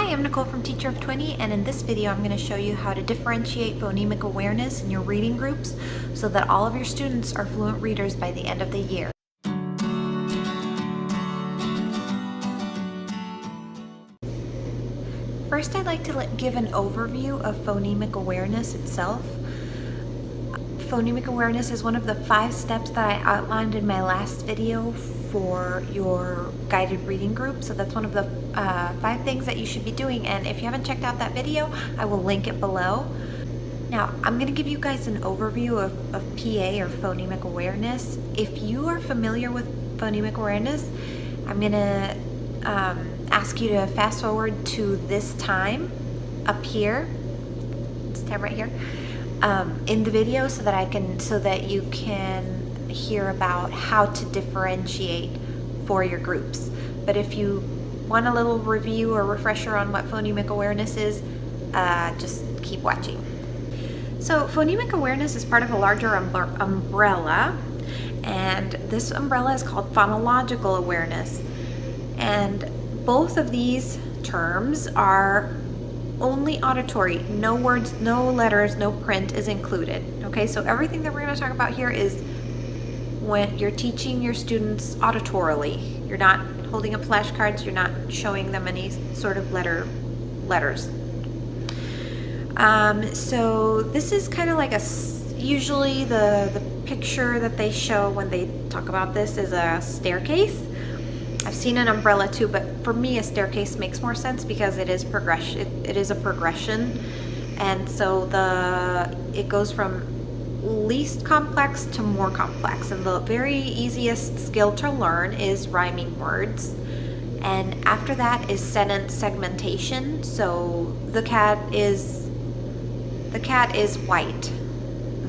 Hi, I'm Nicole from Teacher of 20, and in this video I'm going to show you how to differentiate phonemic awareness in your reading groups so that all of your students are fluent readers by the end of the year. First, I'd like to give an overview of phonemic awareness itself. Phonemic awareness is one of the 5 steps that I outlined in my last video for your guided reading group. So that's one of the 5 things that you should be doing, and if you haven't checked out that video, I will link it below. Now, I'm going to give you guys an overview of PA, or phonemic awareness. If you are familiar with phonemic awareness, I'm going to ask you to fast forward to this time up here. This time right here. In the video so that you can hear about how to differentiate for your groups. But if you want a little review or refresher on what phonemic awareness is, just keep watching. So phonemic awareness is part of a larger umbrella, and this umbrella is called phonological awareness. And both of these terms are only auditory. No words, no letters, no print is included. Okay, so everything that we're going to talk about here is when you're teaching your students auditorily. You're not holding up flashcards, you're not showing them any sort of letters. So this is kind of like usually the picture that they show when they talk about this is a staircase. I've seen an umbrella too, but for me a staircase makes more sense because it is progression. It is a progression, and so it goes from least complex to more complex. And the very easiest skill to learn is rhyming words, and after that is sentence segmentation. So the cat is white.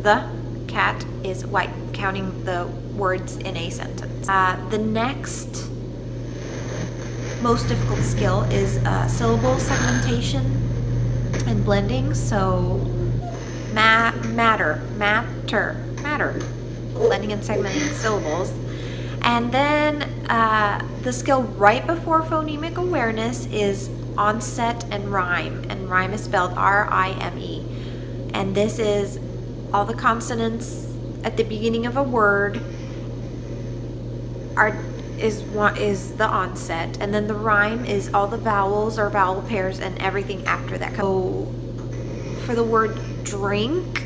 The cat is white, counting the words in a sentence. The next most difficult skill is syllable segmentation and blending. So matter, blending and segmenting syllables. And then the skill right before phonemic awareness is onset and rhyme is spelled R-I-M-E. And this is all the consonants at the beginning of a word is the onset, and then the rhyme is all the vowels or vowel pairs and everything after that. So for the word drink,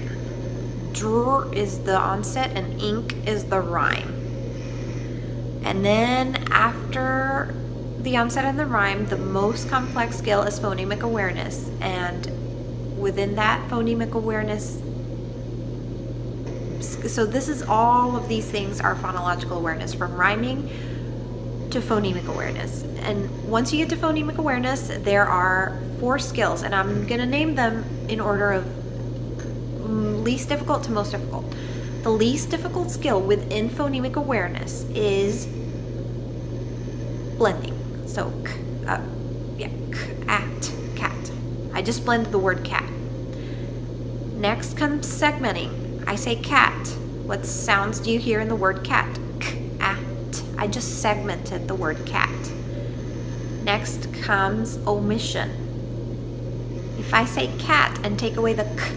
dr is the onset and ink is the rhyme. And then after the onset and the rhyme, the most complex skill is phonemic awareness, and within that phonemic awareness, so this is all of these things are phonological awareness, from rhyming to phonemic awareness. And once you get to phonemic awareness, there are 4 skills, and I'm going to name them in order of least difficult to most difficult. The least difficult skill within phonemic awareness is blending. So cat. I just blended the word cat. Next comes segmenting. I say cat. What sounds do you hear in the word cat? I just segmented the word cat. Next comes omission. If I say cat and take away the k,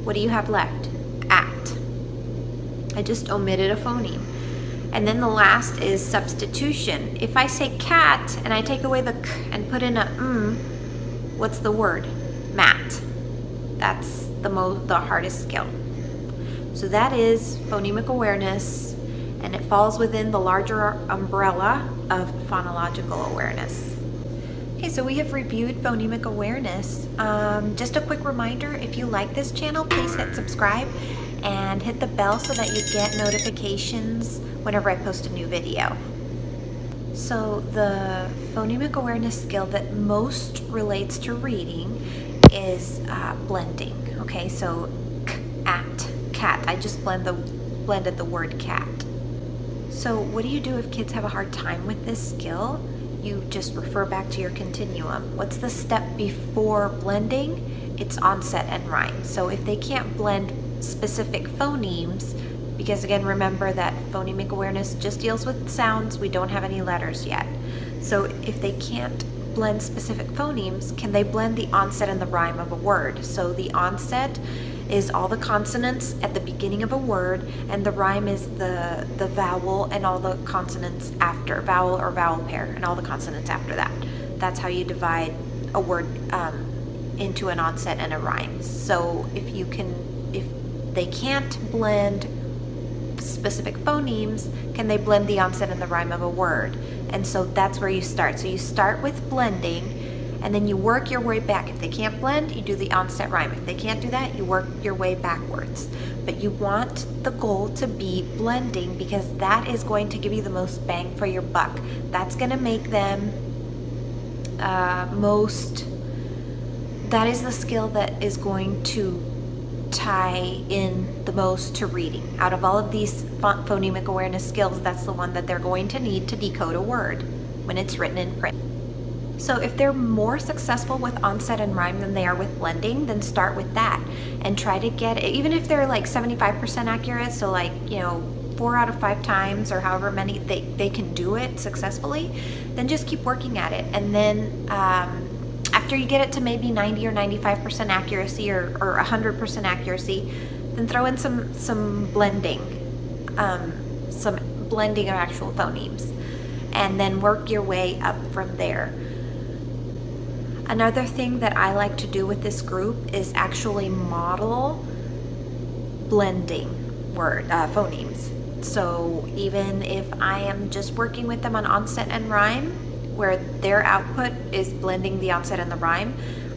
what do you have left? At. I just omitted a phoneme. And then the last is substitution. If I say cat and I take away the k and put in a what's the word? Mat. That's the hardest skill. So that is phonemic awareness, and it falls within the larger umbrella of phonological awareness. Okay, so we have reviewed phonemic awareness. Just a quick reminder, if you like this channel, please hit subscribe and hit the bell so that you get notifications whenever I post a new video. So the phonemic awareness skill that most relates to reading is blending. Okay, so cat. I just blended the word cat. So what do you do if kids have a hard time with this skill? You just refer back to your continuum. What's the step before blending? It's onset and rhyme. So if they can't blend specific phonemes, because again, remember that phonemic awareness just deals with sounds, we don't have any letters yet. So if they can't blend specific phonemes, can they blend the onset and the rhyme of a word? So the onset is all the consonants at the beginning of a word, and the rhyme is the vowel and all the consonants after, vowel or vowel pair, and all the consonants after that. That's how you divide a word into an onset and a rhyme. So if they can't blend specific phonemes, can they blend the onset and the rhyme of a word? And so that's where you start. So you start with blending, and then you work your way back. If they can't blend, you do the onset rhyme. If they can't do that, you work your way backwards. But you want the goal to be blending, because that is going to give you the most bang for your buck. That's going to make them that is the skill that is going to tie in the most to reading. Out of all of these phonemic awareness skills, that's the one that they're going to need to decode a word when it's written in print. So if they're more successful with onset and rhyme than they are with blending, then start with that and try to get it, even if they're like 75% accurate, so like, 4 out of 5 times or however many they can do it successfully, then just keep working at it. And then after you get it to maybe 90 or 95% accuracy or 100% accuracy, then throw in some blending of actual phonemes, and then work your way up from there. Another thing that I like to do with this group is actually model blending phonemes. So even if I am just working with them on onset and rhyme, where their output is blending the onset and the rhyme,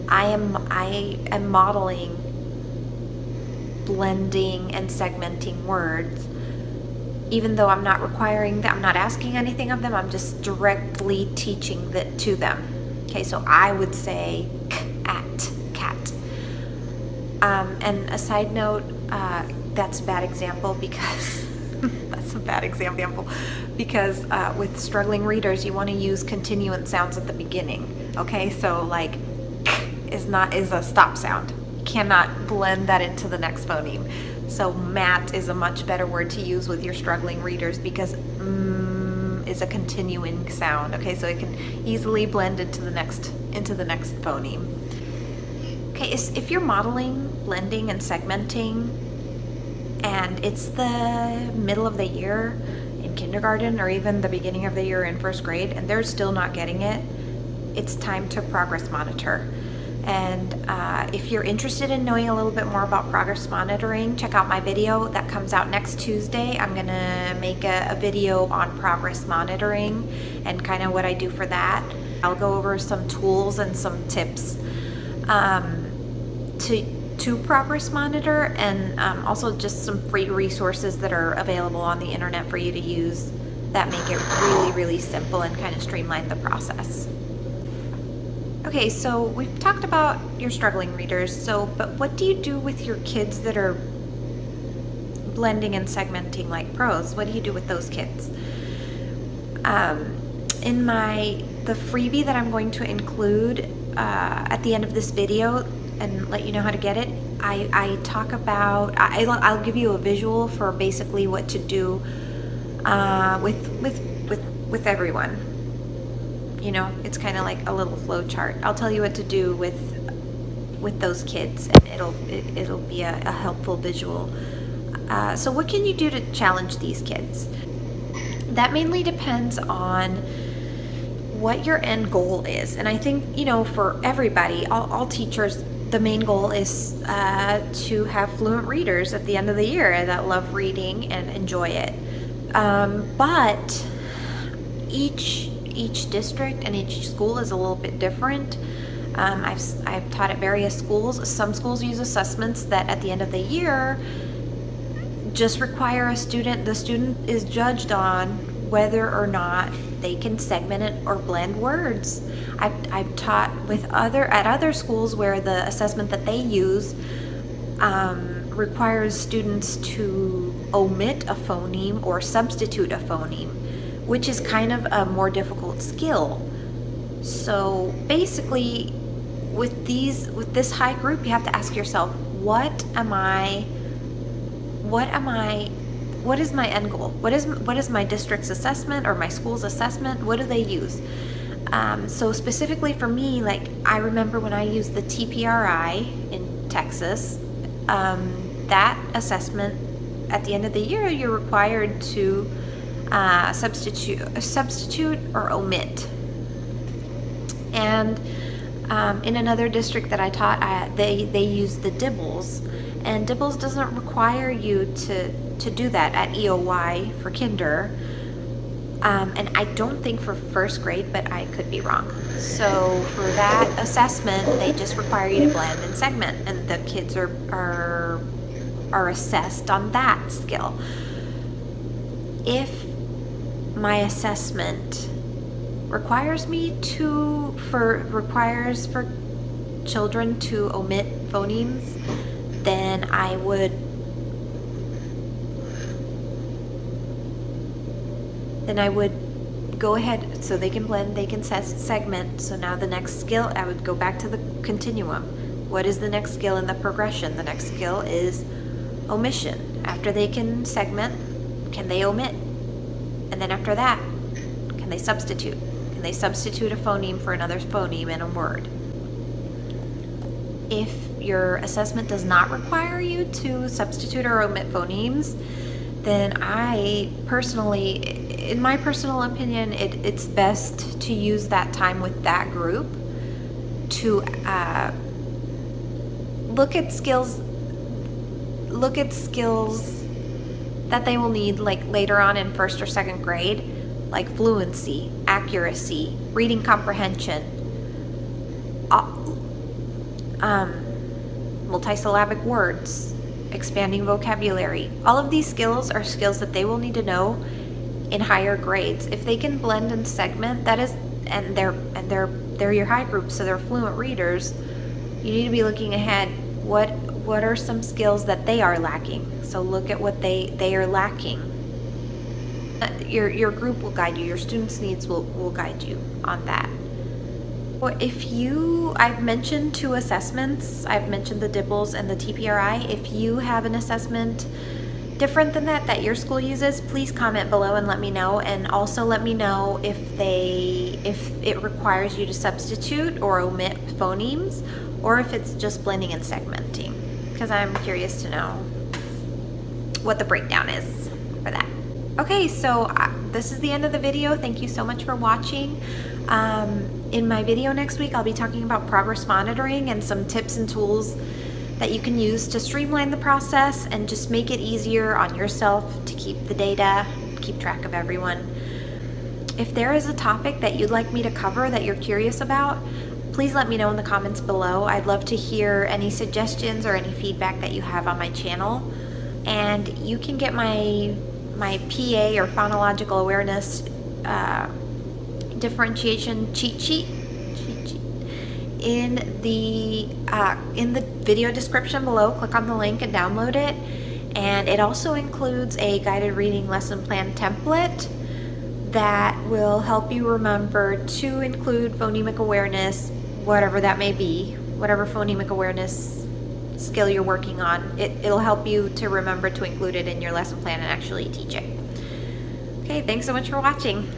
I am modeling blending and segmenting words. Even though I'm not requiring them, I'm not asking anything of them, I'm just directly teaching that to them. Okay, so I would say cat. And a side note, that's a bad example because with struggling readers, you want to use continuant sounds at the beginning. Okay, so like is a stop sound. You cannot blend that into the next phoneme. So mat is a much better word to use with your struggling readers, because is a continuing sound. Okay, so it can easily blend into the next phoneme. Okay, if you're modeling blending and segmenting, and it's the middle of the year in kindergarten, or even the beginning of the year in first grade, and they're still not getting it, it's time to progress monitor. And if you're interested in knowing a little bit more about progress monitoring, check out my video that comes out next Tuesday. I'm gonna make a video on progress monitoring and kind of what I do for that. I'll go over some tools and some tips to progress monitor, and also just some free resources that are available on the internet for you to use that make it really, really simple and kind of streamline the process. Okay, so we've talked about your struggling readers, but what do you do with your kids that are blending and segmenting like pros? What do you do with those kids? In the freebie that I'm going to include at the end of this video and let you know how to get it, I talk about, I'll give you a visual for basically what to do with everyone. It's kind of like a little flow chart. I'll tell you what to do with those kids, and it'll be a helpful visual. So what can you do to challenge these kids? That mainly depends on what your end goal is. And I think, for everybody, all teachers, the main goal is to have fluent readers at the end of the year that love reading and enjoy it. But each district and each school is a little bit different. I've taught at various schools. Some schools use assessments that at the end of the year just require the student is judged on whether or not they can segment it or blend words. I've taught at other schools where the assessment that they use requires students to omit a phoneme or substitute a phoneme, which is kind of a more difficult skill. So basically, with this high group, you have to ask yourself, what is my end goal? What is my district's assessment or my school's assessment? What do they use? So specifically for me, like I remember when I used the TPRI in Texas, that assessment at the end of the year, you're required to substitute or omit. And in another district that I taught, they use the DIBELS, and DIBELS doesn't require you to do that at EOY for kinder. And I don't think for first grade, but I could be wrong. So for that assessment, they just require you to blend and segment, and the kids are assessed on that skill. If my assessment requires for children to omit phonemes, then I would go ahead, so they can blend, they can segment. So now the next skill, I would go back to the continuum. What is the next skill in the progression? The next skill is omission. After they can segment, can they omit? And then after that, can they substitute? Can they substitute a phoneme for another phoneme in a word? If your assessment does not require you to substitute or omit phonemes, then I personally, in my personal opinion, it's best to use that time with that group to look at skills that they will need like later on in first or second grade, like fluency, accuracy, reading comprehension, multisyllabic words, expanding vocabulary. All of these skills are skills that they will need to know in higher grades. If they can blend and segment, that is, and they're your high group, so they're fluent readers, you need to be looking ahead. What are some skills that they are lacking? So look at what they are lacking. Your group will guide you. Your students' needs will guide you on that. I've mentioned 2 assessments. I've mentioned the DIBELS and the TPRI. If you have an assessment different than that your school uses, please comment below and let me know. And also let me know if it requires you to substitute or omit phonemes, or if it's just blending and segmenting, because I'm curious to know what the breakdown is for that. Okay, so this is the end of the video. Thank you so much for watching. In my video next week, I'll be talking about progress monitoring and some tips and tools that you can use to streamline the process and just make it easier on yourself to keep the data, keep track of everyone. If there is a topic that you'd like me to cover that you're curious about, please let me know in the comments below. I'd love to hear any suggestions or any feedback that you have on my channel. And you can get my PA or phonological awareness differentiation cheat sheet in the video description below. Click on the link and download it. And it also includes a guided reading lesson plan template that will help you remember to include phonemic awareness, whatever that may be, whatever phonemic awareness skill you're working on. It'll help you to remember to include it in your lesson plan and actually teach it. Okay, thanks so much for watching.